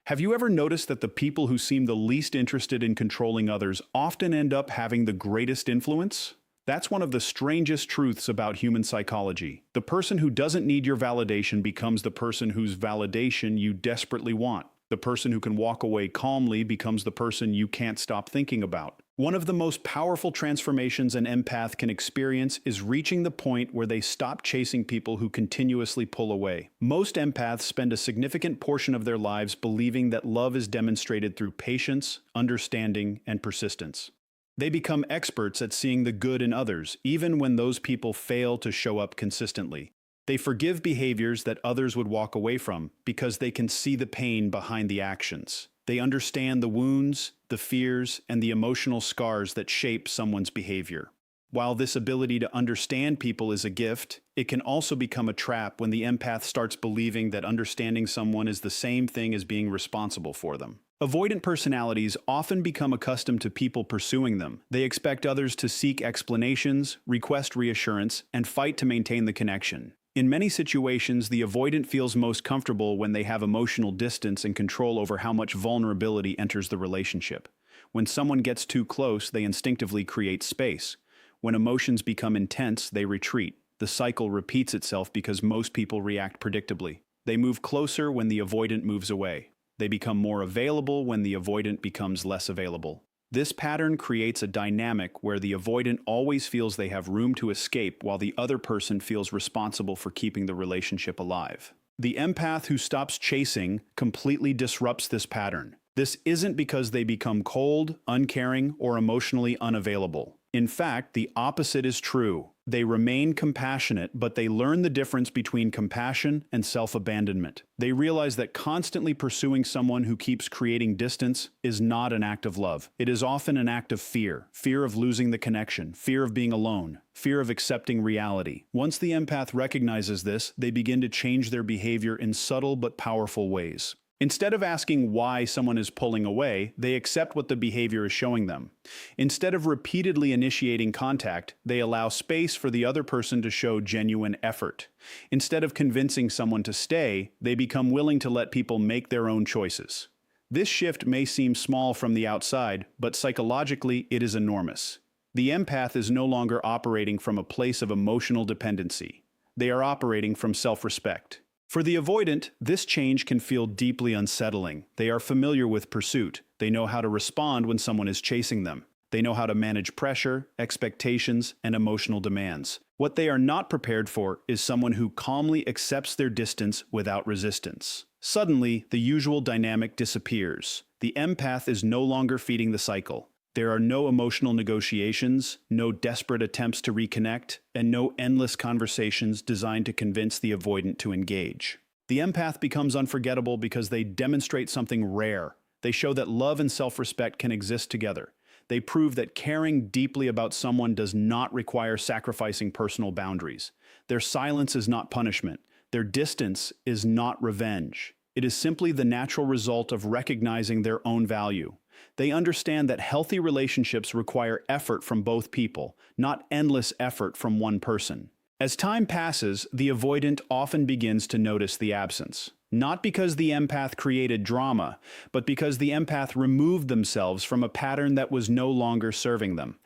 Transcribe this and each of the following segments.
Have you ever noticed that the people who seem the least interested in controlling others often end up having the greatest influence? That's one of the strangest truths about human psychology. The person who doesn't need your validation becomes the person whose validation you desperately want. The person who can walk away calmly becomes the person you can't stop thinking about. One of the most powerful transformations an empath can experience is reaching the point where they stop chasing people who continuously pull away. Most empaths spend a significant portion of their lives believing that love is demonstrated through patience, understanding, and persistence. They become experts at seeing the good in others, even when those people fail to show up consistently. They forgive behaviors that others would walk away from because they can see the pain behind the actions. They understand the wounds, the fears, and the emotional scars that shape someone's behavior. While this ability to understand people is a gift, it can also become a trap when the empath starts believing that understanding someone is the same thing as being responsible for them. Avoidant personalities often become accustomed to people pursuing them. They expect others to seek explanations, request reassurance, and fight to maintain the connection. In many situations, the avoidant feels most comfortable when they have emotional distance and control over how much vulnerability enters the relationship. When someone gets too close, they instinctively create space. When emotions become intense, they retreat. The cycle repeats itself because most people react predictably. They move closer when the avoidant moves away. They become more available when the avoidant becomes less available. This pattern creates a dynamic where the avoidant always feels they have room to escape while the other person feels responsible for keeping the relationship alive. The empath who stops chasing completely disrupts this pattern. This isn't because they become cold, uncaring, or emotionally unavailable. In fact, the opposite is true. They remain compassionate, but they learn the difference between compassion and self-abandonment. They realize that constantly pursuing someone who keeps creating distance is not an act of love. It is often an act of fear. Fear of losing the connection, fear of being alone, fear of accepting reality. Once the empath recognizes this, they begin to change their behavior in subtle but powerful ways. Instead of asking why someone is pulling away, they accept what the behavior is showing them. Instead of repeatedly initiating contact, they allow space for the other person to show genuine effort. Instead of convincing someone to stay, they become willing to let people make their own choices. This shift may seem small from the outside, but psychologically it is enormous. The empath is no longer operating from a place of emotional dependency. They are operating from self-respect. For the avoidant, this change can feel deeply unsettling. They are familiar with pursuit. They know how to respond when someone is chasing them. They know how to manage pressure, expectations, and emotional demands. What they are not prepared for is someone who calmly accepts their distance without resistance. Suddenly, the usual dynamic disappears. The empath is no longer feeding the cycle. There are no emotional negotiations, no desperate attempts to reconnect, and no endless conversations designed to convince the avoidant to engage. The empath becomes unforgettable because they demonstrate something rare. They show that love and self-respect can exist together. They prove that caring deeply about someone does not require sacrificing personal boundaries. Their silence is not punishment. Their distance is not revenge. It is simply the natural result of recognizing their own value. They understand that healthy relationships require effort from both people, not endless effort from one person. As time passes, the avoidant often begins to notice the absence. Not because the empath created drama, but because the empath removed themselves from a pattern that was no longer serving them.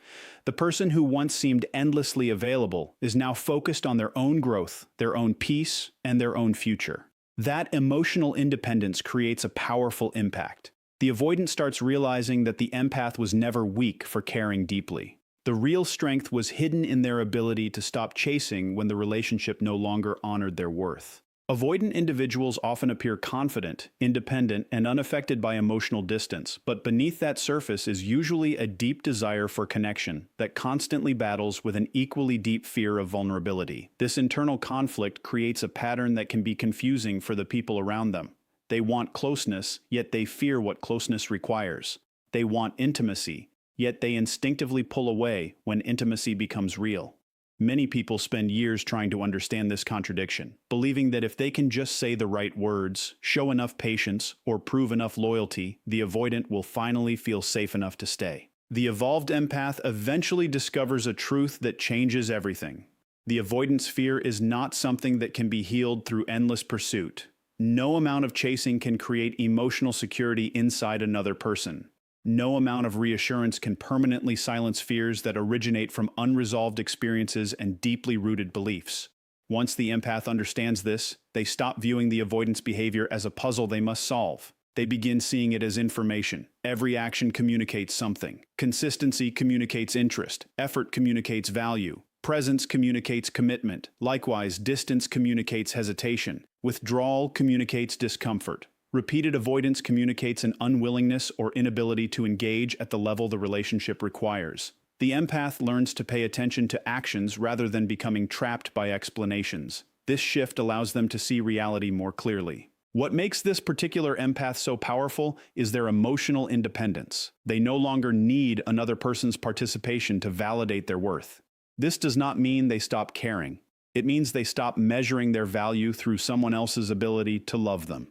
The person who once seemed endlessly available is now focused on their own growth, their own peace, and their own future. That emotional independence creates a powerful impact. The avoidant starts realizing that the empath was never weak for caring deeply. The real strength was hidden in their ability to stop chasing when the relationship no longer honored their worth. Avoidant individuals often appear confident, independent, and unaffected by emotional distance, but beneath that surface is usually a deep desire for connection that constantly battles with an equally deep fear of vulnerability. This internal conflict creates a pattern that can be confusing for the people around them. They want closeness, yet they fear what closeness requires. They want intimacy, yet they instinctively pull away when intimacy becomes real. Many people spend years trying to understand this contradiction, believing that if they can just say the right words, show enough patience, or prove enough loyalty, the avoidant will finally feel safe enough to stay. The evolved empath eventually discovers a truth that changes everything. The avoidance fear is not something that can be healed through endless pursuit. No amount of chasing can create emotional security inside another person. No amount of reassurance can permanently silence fears that originate from unresolved experiences and deeply rooted beliefs. Once the empath understands this, they stop viewing the avoidance behavior as a puzzle they must solve. They begin seeing it as information. Every action communicates something. Consistency communicates interest. Effort communicates value. Presence communicates commitment. Likewise, distance communicates hesitation. Withdrawal communicates discomfort. Repeated avoidance communicates an unwillingness or inability to engage at the level the relationship requires. The empath learns to pay attention to actions rather than becoming trapped by explanations. This shift allows them to see reality more clearly. What makes this particular empath so powerful is their emotional independence. They no longer need another person's participation to validate their worth. This does not mean they stop caring. It means they stop measuring their value through someone else's ability to love them.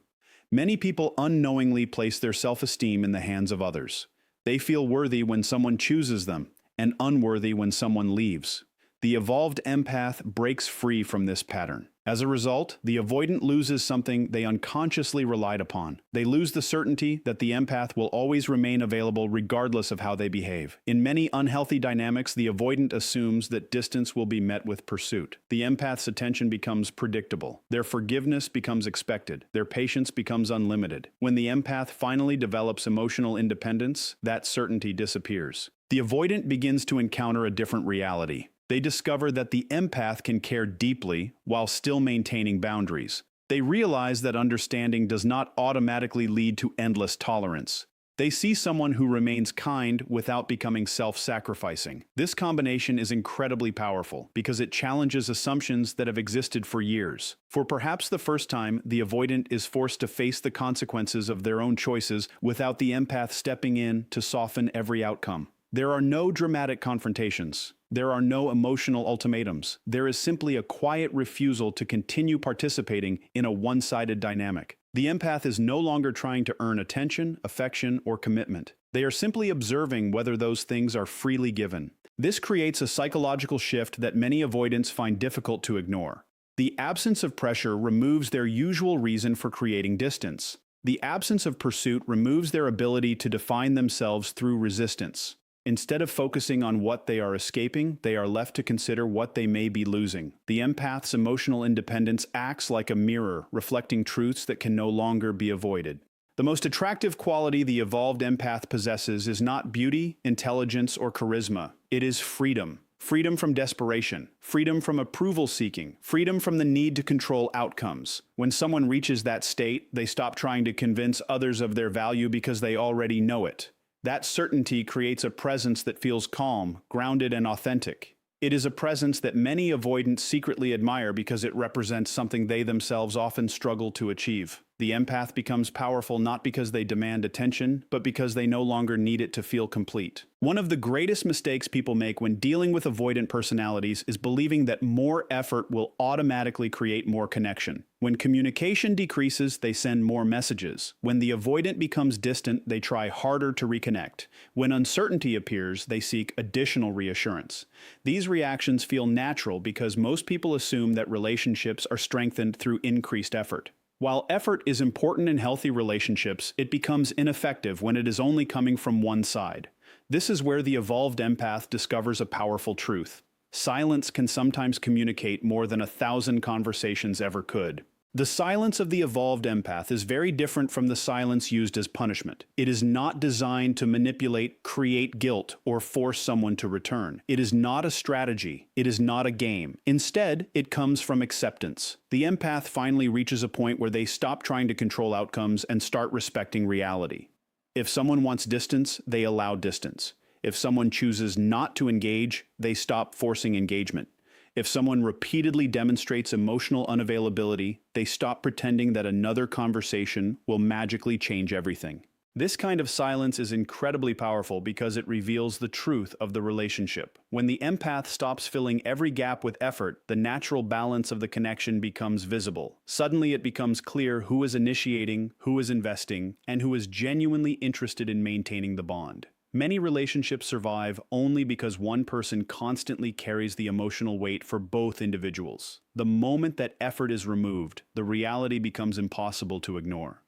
Many people unknowingly place their self-esteem in the hands of others. They feel worthy when someone chooses them, and unworthy when someone leaves. The evolved empath breaks free from this pattern. As a result, the avoidant loses something they unconsciously relied upon. They lose the certainty that the empath will always remain available regardless of how they behave. In many unhealthy dynamics, the avoidant assumes that distance will be met with pursuit. The empath's attention becomes predictable. Their forgiveness becomes expected. Their patience becomes unlimited. When the empath finally develops emotional independence, that certainty disappears. The avoidant begins to encounter a different reality. They discover that the empath can care deeply while still maintaining boundaries. They realize that understanding does not automatically lead to endless tolerance. They see someone who remains kind without becoming self-sacrificing. This combination is incredibly powerful because it challenges assumptions that have existed for years. For perhaps the first time, the avoidant is forced to face the consequences of their own choices without the empath stepping in to soften every outcome. There are no dramatic confrontations. There are no emotional ultimatums. There is simply a quiet refusal to continue participating in a one-sided dynamic. The empath is no longer trying to earn attention, affection, or commitment. They are simply observing whether those things are freely given. This creates a psychological shift that many avoidants find difficult to ignore. The absence of pressure removes their usual reason for creating distance. The absence of pursuit removes their ability to define themselves through resistance. Instead of focusing on what they are escaping, they are left to consider what they may be losing. The empath's emotional independence acts like a mirror, reflecting truths that can no longer be avoided. The most attractive quality the evolved empath possesses is not beauty, intelligence, or charisma. It is freedom. Freedom from desperation, freedom from approval seeking, freedom from the need to control outcomes. When someone reaches that state, they stop trying to convince others of their value because they already know it. That certainty creates a presence that feels calm, grounded, and authentic. It is a presence that many avoidants secretly admire because it represents something they themselves often struggle to achieve. The empath becomes powerful not because they demand attention, but because they no longer need it to feel complete. One of the greatest mistakes people make when dealing with avoidant personalities is believing that more effort will automatically create more connection. When communication decreases, they send more messages. When the avoidant becomes distant, they try harder to reconnect. When uncertainty appears, they seek additional reassurance. These reactions feel natural because most people assume that relationships are strengthened through increased effort. While effort is important in healthy relationships, it becomes ineffective when it is only coming from one side. This is where the evolved empath discovers a powerful truth. Silence can sometimes communicate more than 1,000 conversations ever could. The silence of the evolved empath is very different from the silence used as punishment. It is not designed to manipulate, create guilt, or force someone to return. It is not a strategy. It is not a game. Instead, it comes from acceptance. The empath finally reaches a point where they stop trying to control outcomes and start respecting reality. If someone wants distance, they allow distance. If someone chooses not to engage, they stop forcing engagement. If someone repeatedly demonstrates emotional unavailability, they stop pretending that another conversation will magically change everything. This kind of silence is incredibly powerful because it reveals the truth of the relationship. When the empath stops filling every gap with effort, the natural balance of the connection becomes visible. Suddenly it becomes clear who is initiating, who is investing, and who is genuinely interested in maintaining the bond. Many relationships survive only because one person constantly carries the emotional weight for both individuals. The moment that effort is removed, the reality becomes impossible to ignore.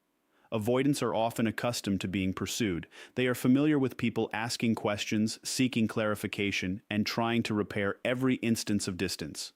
Avoidants are often accustomed to being pursued. They are familiar with people asking questions, seeking clarification, and trying to repair every instance of distance.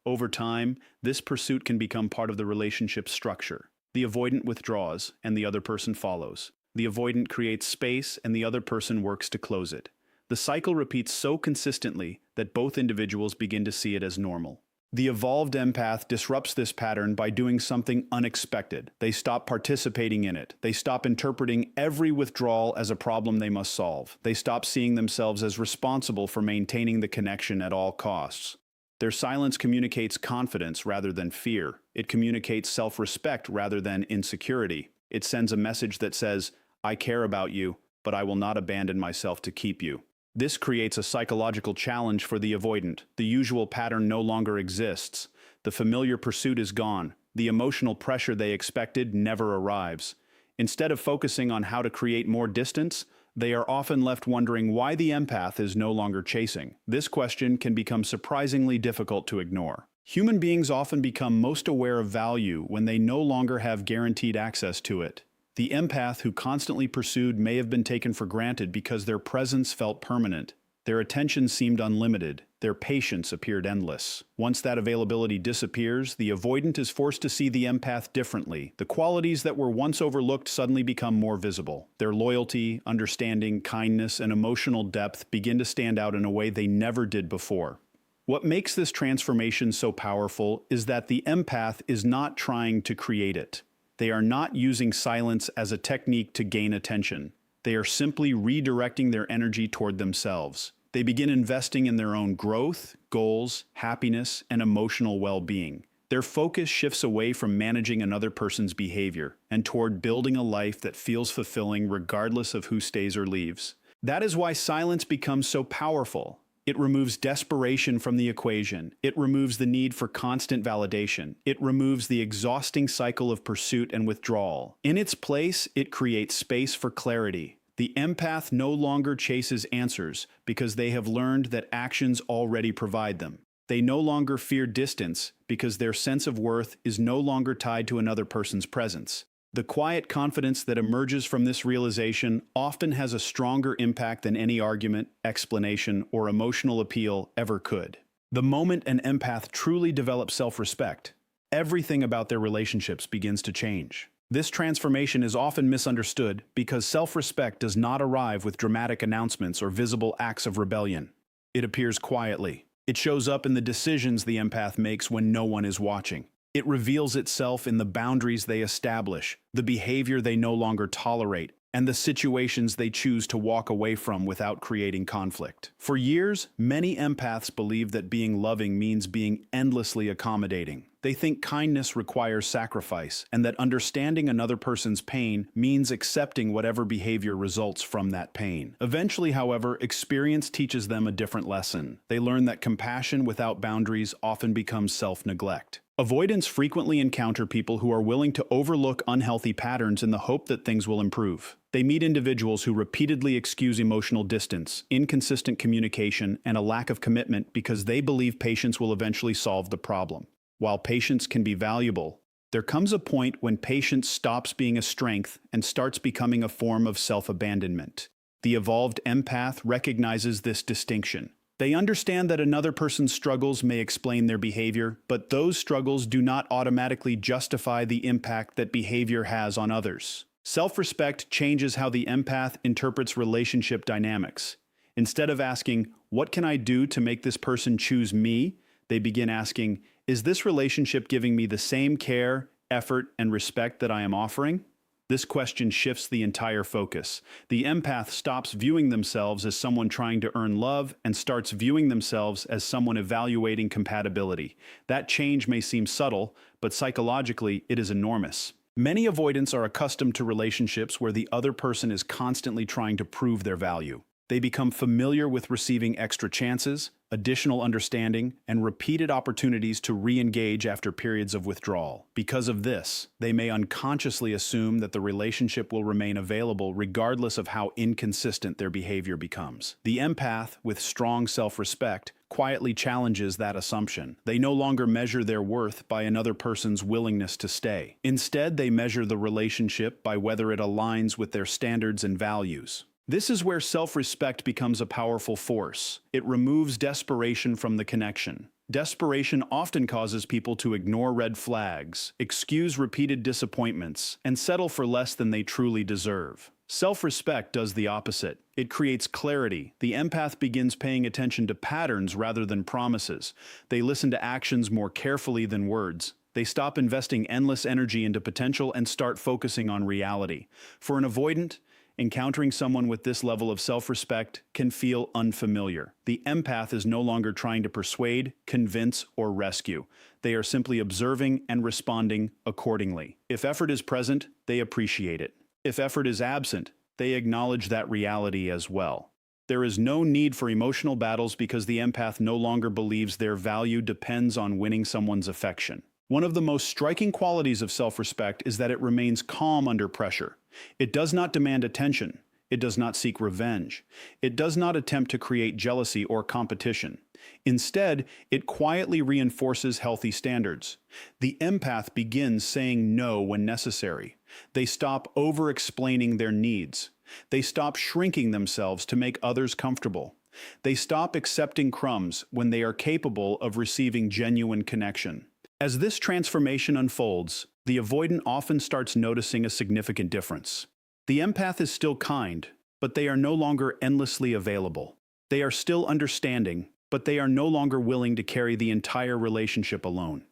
Over time, this pursuit can become part of the relationship structure. The avoidant withdraws, and the other person follows. The avoidant creates space, and the other person works to close it. The cycle repeats so consistently that both individuals begin to see it as normal. The evolved empath disrupts this pattern by doing something unexpected. They stop participating in it. They stop interpreting every withdrawal as a problem they must solve. They stop seeing themselves as responsible for maintaining the connection at all costs. Their silence communicates confidence rather than fear. It communicates self-respect rather than insecurity. It sends a message that says, "I care about you, but I will not abandon myself to keep you." This creates a psychological challenge for the avoidant. The usual pattern no longer exists. The familiar pursuit is gone. The emotional pressure they expected never arrives. Instead of focusing on how to create more distance, they are often left wondering why the empath is no longer chasing. This question can become surprisingly difficult to ignore. Human beings often become most aware of value when they no longer have guaranteed access to it. The empath who constantly pursued may have been taken for granted because their presence felt permanent. Their attention seemed unlimited. Their patience appeared endless. Once that availability disappears, the avoidant is forced to see the empath differently. The qualities that were once overlooked suddenly become more visible. Their loyalty, understanding, kindness, and emotional depth begin to stand out in a way they never did before. What makes this transformation so powerful is that the empath is not trying to create it. They are not using silence as a technique to gain attention. They are simply redirecting their energy toward themselves. They begin investing in their own growth, goals, happiness, and emotional well-being. Their focus shifts away from managing another person's behavior and toward building a life that feels fulfilling regardless of who stays or leaves. That is why silence becomes so powerful. It removes desperation from the equation. It removes the need for constant validation. It removes the exhausting cycle of pursuit and withdrawal. In its place, it creates space for clarity. The empath no longer chases answers because they have learned that actions already provide them. They no longer fear distance because their sense of worth is no longer tied to another person's presence. The quiet confidence that emerges from this realization often has a stronger impact than any argument, explanation, or emotional appeal ever could. The moment an empath truly develops self-respect, everything about their relationships begins to change. This transformation is often misunderstood because self-respect does not arrive with dramatic announcements or visible acts of rebellion. It appears quietly. It shows up in the decisions the empath makes when no one is watching. It reveals itself in the boundaries they establish, the behavior they no longer tolerate, and the situations they choose to walk away from without creating conflict. For years, many empaths believe that being loving means being endlessly accommodating. They think kindness requires sacrifice, and that understanding another person's pain means accepting whatever behavior results from that pain. Eventually, however, experience teaches them a different lesson. They learn that compassion without boundaries often becomes self-neglect. Avoidants frequently encounter people who are willing to overlook unhealthy patterns in the hope that things will improve. They meet individuals who repeatedly excuse emotional distance, inconsistent communication, and a lack of commitment because they believe patience will eventually solve the problem. While patience can be valuable, there comes a point when patience stops being a strength and starts becoming a form of self-abandonment. The evolved empath recognizes this distinction. They understand that another person's struggles may explain their behavior, but those struggles do not automatically justify the impact that behavior has on others. Self-respect changes how the empath interprets relationship dynamics. Instead of asking, "What can I do to make this person choose me?" they begin asking, "Is this relationship giving me the same care, effort, and respect that I am offering?" This question shifts the entire focus. The empath stops viewing themselves as someone trying to earn love and starts viewing themselves as someone evaluating compatibility. That change may seem subtle, but psychologically it is enormous. Many avoidants are accustomed to relationships where the other person is constantly trying to prove their value. They become familiar with receiving extra chances, additional understanding, and repeated opportunities to re-engage after periods of withdrawal. Because of this, they may unconsciously assume that the relationship will remain available regardless of how inconsistent their behavior becomes. The empath, with strong self-respect, quietly challenges that assumption. They no longer measure their worth by another person's willingness to stay. Instead, they measure the relationship by whether it aligns with their standards and values. This is where self-respect becomes a powerful force. It removes desperation from the connection. Desperation often causes people to ignore red flags, excuse repeated disappointments, and settle for less than they truly deserve. Self-respect does the opposite. It creates clarity. The empath begins paying attention to patterns rather than promises. They listen to actions more carefully than words. They stop investing endless energy into potential and start focusing on reality. For an avoidant, encountering someone with this level of self-respect can feel unfamiliar. The empath is no longer trying to persuade, convince, or rescue. They are simply observing and responding accordingly. If effort is present, they appreciate it. If effort is absent, they acknowledge that reality as well. There is no need for emotional battles because the empath no longer believes their value depends on winning someone's affection. One of the most striking qualities of self-respect is that it remains calm under pressure. It does not demand attention. It does not seek revenge. It does not attempt to create jealousy or competition. Instead, it quietly reinforces healthy standards. The empath begins saying no when necessary. They stop over-explaining their needs. They stop shrinking themselves to make others comfortable. They stop accepting crumbs when they are capable of receiving genuine connection. As this transformation unfolds, the avoidant often starts noticing a significant difference. The empath is still kind, but they are no longer endlessly available. They are still understanding, but they are no longer willing to carry the entire relationship alone.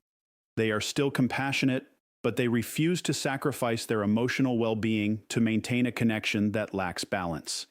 They are still compassionate, but they refuse to sacrifice their emotional well-being to maintain a connection that lacks balance.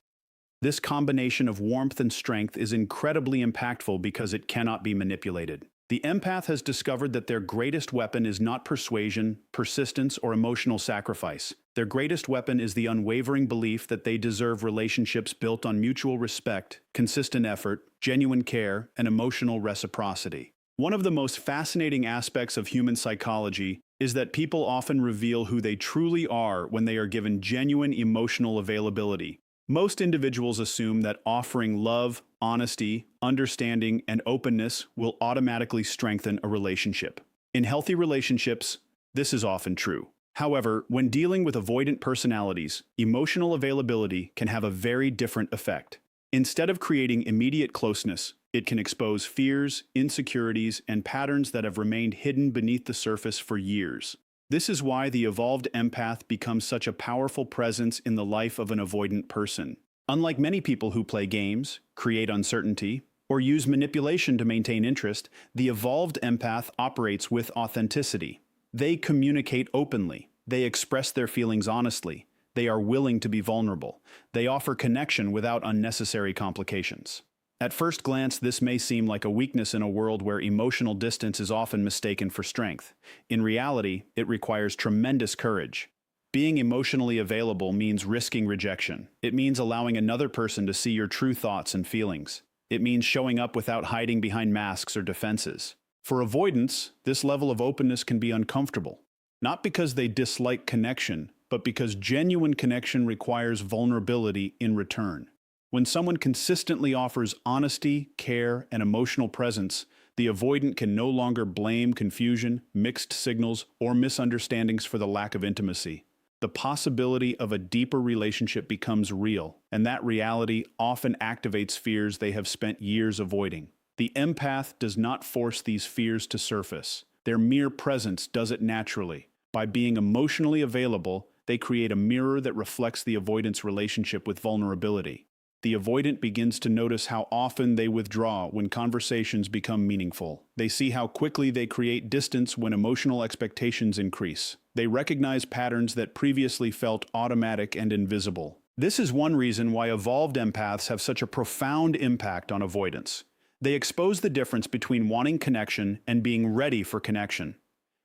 This combination of warmth and strength is incredibly impactful because it cannot be manipulated. The empath has discovered that their greatest weapon is not persuasion, persistence, or emotional sacrifice. Their greatest weapon is the unwavering belief that they deserve relationships built on mutual respect, consistent effort, genuine care, and emotional reciprocity. One of the most fascinating aspects of human psychology is that people often reveal who they truly are when they are given genuine emotional availability. Most individuals assume that offering love, honesty, understanding, and openness will automatically strengthen a relationship. In healthy relationships, this is often true. However, when dealing with avoidant personalities, emotional availability can have a very different effect. Instead of creating immediate closeness, it can expose fears, insecurities, and patterns that have remained hidden beneath the surface for years. This is why the evolved empath becomes such a powerful presence in the life of an avoidant person. Unlike many people who play games, create uncertainty, or use manipulation to maintain interest, the evolved empath operates with authenticity. They communicate openly. They express their feelings honestly. They are willing to be vulnerable. They offer connection without unnecessary complications. At first glance, this may seem like a weakness in a world where emotional distance is often mistaken for strength. In reality, it requires tremendous courage. Being emotionally available means risking rejection. It means allowing another person to see your true thoughts and feelings. It means showing up without hiding behind masks or defenses. For avoidants, this level of openness can be uncomfortable. Not because they dislike connection, but because genuine connection requires vulnerability in return. When someone consistently offers honesty, care, and emotional presence, the avoidant can no longer blame confusion, mixed signals, or misunderstandings for the lack of intimacy. The possibility of a deeper relationship becomes real, and that reality often activates fears they have spent years avoiding. The empath does not force these fears to surface. Their mere presence does it naturally. By being emotionally available, they create a mirror that reflects the avoidant's relationship with vulnerability. The avoidant begins to notice how often they withdraw when conversations become meaningful. They see how quickly they create distance when emotional expectations increase. They recognize patterns that previously felt automatic and invisible. This is one reason why evolved empaths have such a profound impact on avoidance. They expose the difference between wanting connection and being ready for connection.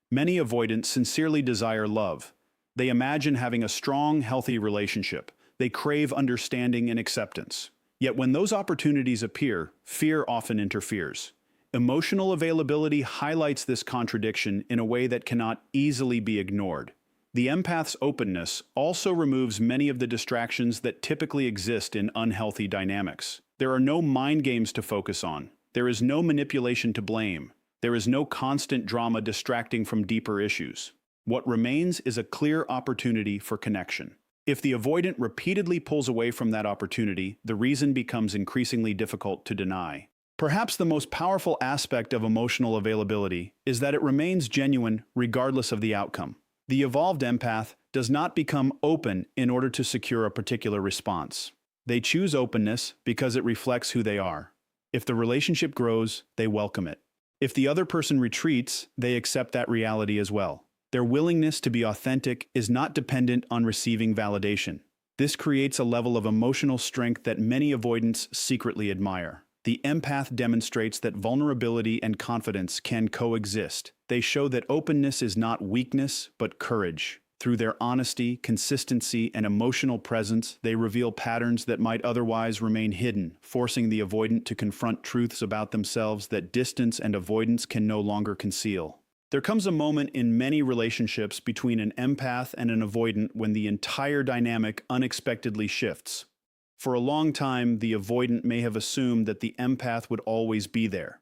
Many avoidants sincerely desire love. They imagine having a strong, healthy relationship. They crave understanding and acceptance. Yet when those opportunities appear, fear often interferes. Emotional availability highlights this contradiction in a way that cannot easily be ignored. The empath's openness also removes many of the distractions that typically exist in unhealthy dynamics. There are no mind games to focus on. There is no manipulation to blame. There is no constant drama distracting from deeper issues. What remains is a clear opportunity for connection. If the avoidant repeatedly pulls away from that opportunity, the reason becomes increasingly difficult to deny. Perhaps the most powerful aspect of emotional availability is that it remains genuine regardless of the outcome. The evolved empath does not become open in order to secure a particular response. They choose openness because it reflects who they are. If the relationship grows, they welcome it. If the other person retreats, they accept that reality as well. Their willingness to be authentic is not dependent on receiving validation. This creates a level of emotional strength that many avoidants secretly admire. The empath demonstrates that vulnerability and confidence can coexist. They show that openness is not weakness, but courage. Through their honesty, consistency, and emotional presence, they reveal patterns that might otherwise remain hidden, forcing the avoidant to confront truths about themselves that distance and avoidance can no longer conceal. There comes a moment in many relationships between an empath and an avoidant when the entire dynamic unexpectedly shifts. For a long time, the avoidant may have assumed that the empath would always be there.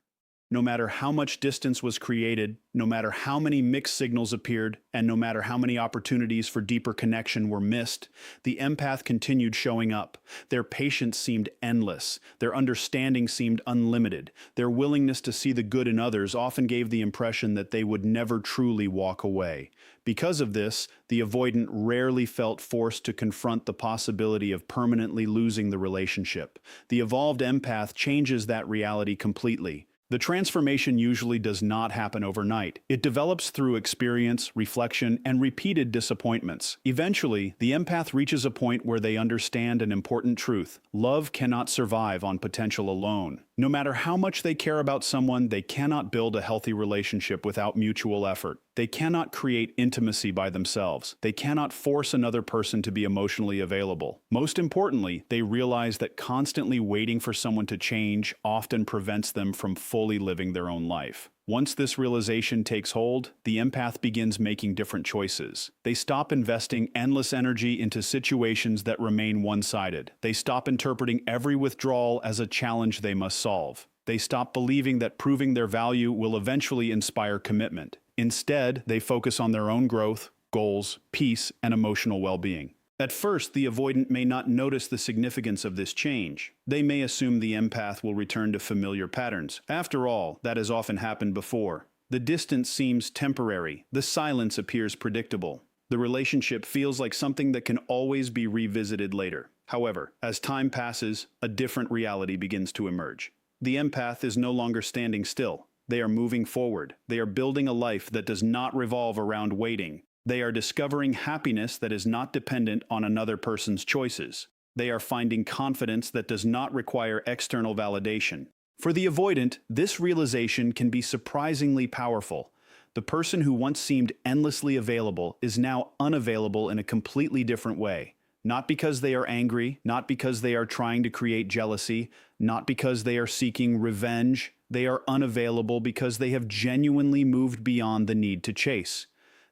No matter how much distance was created, no matter how many mixed signals appeared, and no matter how many opportunities for deeper connection were missed, the empath continued showing up. Their patience seemed endless. Their understanding seemed unlimited. Their willingness to see the good in others often gave the impression that they would never truly walk away. Because of this, the avoidant rarely felt forced to confront the possibility of permanently losing the relationship. The evolved empath changes that reality completely. The transformation usually does not happen overnight. It develops through experience, reflection, and repeated disappointments. Eventually, the empath reaches a point where they understand an important truth. Love cannot survive on potential alone. No matter how much they care about someone, they cannot build a healthy relationship without mutual effort. They cannot create intimacy by themselves. They cannot force another person to be emotionally available. Most importantly, they realize that constantly waiting for someone to change often prevents them from fully living their own life. Once this realization takes hold, the empath begins making different choices. They stop investing endless energy into situations that remain one-sided. They stop interpreting every withdrawal as a challenge they must solve. They stop believing that proving their value will eventually inspire commitment. Instead, they focus on their own growth, goals, peace, and emotional well-being. At first, the avoidant may not notice the significance of this change. They may assume the empath will return to familiar patterns. After all, that has often happened before. The distance seems temporary. The silence appears predictable. The relationship feels like something that can always be revisited later. However, as time passes, a different reality begins to emerge. The empath is no longer standing still. They are moving forward. They are building a life that does not revolve around waiting. They are discovering happiness that is not dependent on another person's choices. They are finding confidence that does not require external validation. For the avoidant, this realization can be surprisingly powerful. The person who once seemed endlessly available is now unavailable in a completely different way. Not because they are angry, not because they are trying to create jealousy, not because they are seeking revenge. They are unavailable because they have genuinely moved beyond the need to chase.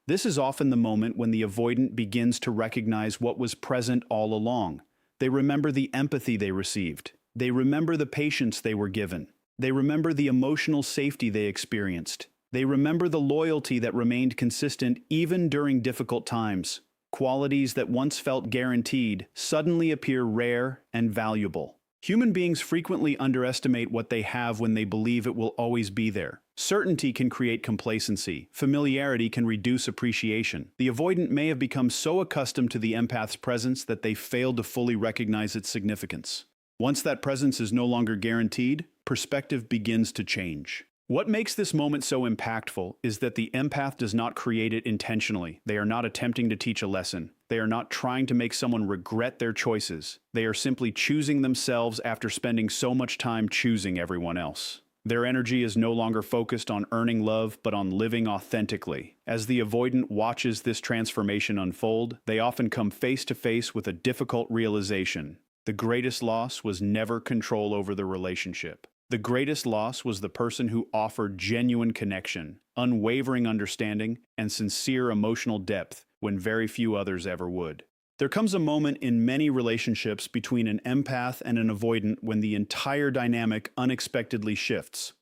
This is often the moment when the avoidant begins to recognize what was present all along. They remember the empathy they received. They remember the patience they were given. They remember the emotional safety they experienced. They remember the loyalty that remained consistent even during difficult times. Qualities that once felt guaranteed suddenly appear rare and valuable. Human beings frequently underestimate what they have when they believe it will always be there. Certainty can create complacency. Familiarity can reduce appreciation. The avoidant may have become so accustomed to the empath's presence that they fail to fully recognize its significance. Once that presence is no longer guaranteed, perspective begins to change. What makes this moment so impactful is that the empath does not create it intentionally. They are not attempting to teach a lesson. They are not trying to make someone regret their choices. They are simply choosing themselves after spending so much time choosing everyone else. Their energy is no longer focused on earning love, but on living authentically. As the avoidant watches this transformation unfold, they often come face to face with a difficult realization. The greatest loss was never control over the relationship. The greatest loss was the person who offered genuine connection, unwavering understanding, and sincere emotional depth when very few others ever would. There comes a moment in many relationships between an empath and an avoidant when the entire dynamic unexpectedly shifts.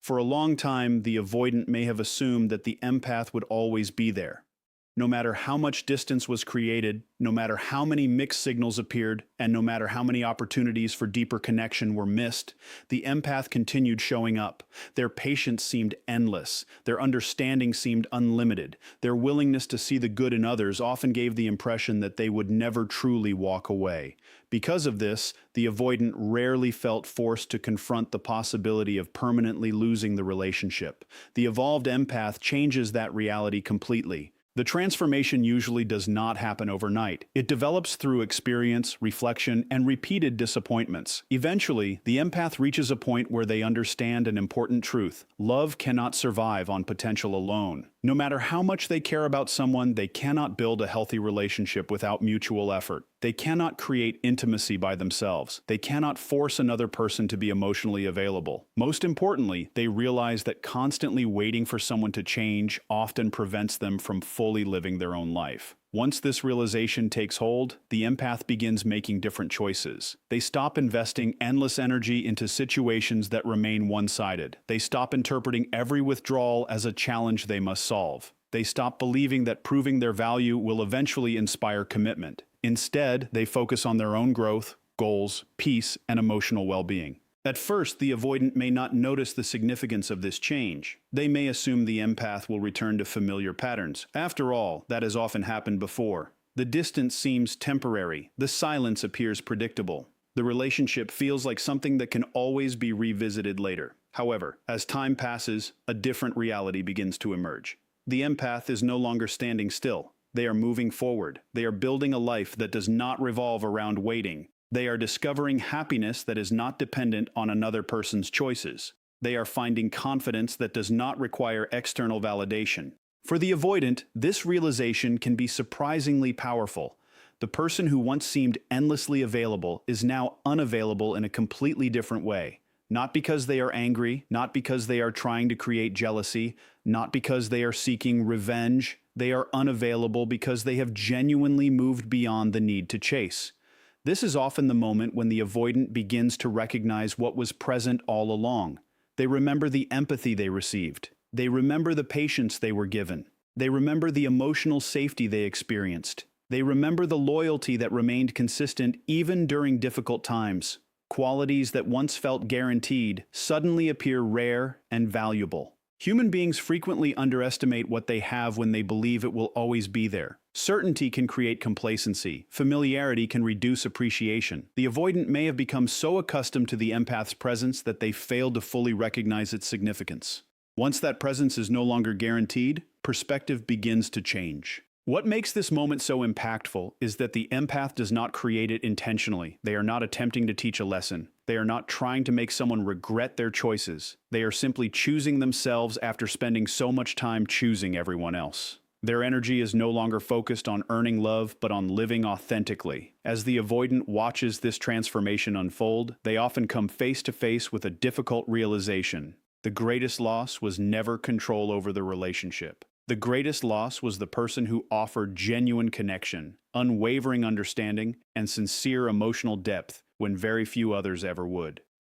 For a long time, the avoidant may have assumed that the empath would always be there. No matter how much distance was created, no matter how many mixed signals appeared, and no matter how many opportunities for deeper connection were missed, the empath continued showing up. Their patience seemed endless. Their understanding seemed unlimited. Their willingness to see the good in others often gave the impression that they would never truly walk away. Because of this, the avoidant rarely felt forced to confront the possibility of permanently losing the relationship. The evolved empath changes that reality completely. The transformation usually does not happen overnight. It develops through experience, reflection, and repeated disappointments. Eventually, the empath reaches a point where they understand an important truth. Love cannot survive on potential alone. No matter how much they care about someone, they cannot build a healthy relationship without mutual effort. They cannot create intimacy by themselves. They cannot force another person to be emotionally available. Most importantly, they realize that constantly waiting for someone to change often prevents them from fully living their own life. Once this realization takes hold, the empath begins making different choices. They stop investing endless energy into situations that remain one-sided. They stop interpreting every withdrawal as a challenge they must solve. They stop believing that proving their value will eventually inspire commitment. Instead, they focus on their own growth, goals, peace, and emotional well-being. At first, the avoidant may not notice the significance of this change. They may assume the empath will return to familiar patterns. After all, that has often happened before. The distance seems temporary. The silence appears predictable. The relationship feels like something that can always be revisited later. However, as time passes, a different reality begins to emerge. The empath is no longer standing still. They are moving forward. They are building a life that does not revolve around waiting. They are discovering happiness that is not dependent on another person's choices. They are finding confidence that does not require external validation. For the avoidant, this realization can be surprisingly powerful. The person who once seemed endlessly available is now unavailable in a completely different way. Not because they are angry, not because they are trying to create jealousy, not because they are seeking revenge. They are unavailable because they have genuinely moved beyond the need to chase. This is often the moment when the avoidant begins to recognize what was present all along. They remember the empathy they received. They remember the patience they were given. They remember the emotional safety they experienced. They remember the loyalty that remained consistent even during difficult times. Qualities that once felt guaranteed suddenly appear rare and valuable. Human beings frequently underestimate what they have when they believe it will always be there. Certainty can create complacency. Familiarity can reduce appreciation. The avoidant may have become so accustomed to the empath's presence that they failed to fully recognize its significance. Once that presence is no longer guaranteed, perspective begins to change. What makes this moment so impactful is that the empath does not create it intentionally. They are not attempting to teach a lesson. They are not trying to make someone regret their choices. They are simply choosing themselves after spending so much time choosing everyone else. Their energy is no longer focused on earning love, but on living authentically. As the avoidant watches this transformation unfold, they often come face to face with a difficult realization. The greatest loss was never control over the relationship. The greatest loss was the person who offered genuine connection, unwavering understanding, and sincere emotional depth when very few others ever would.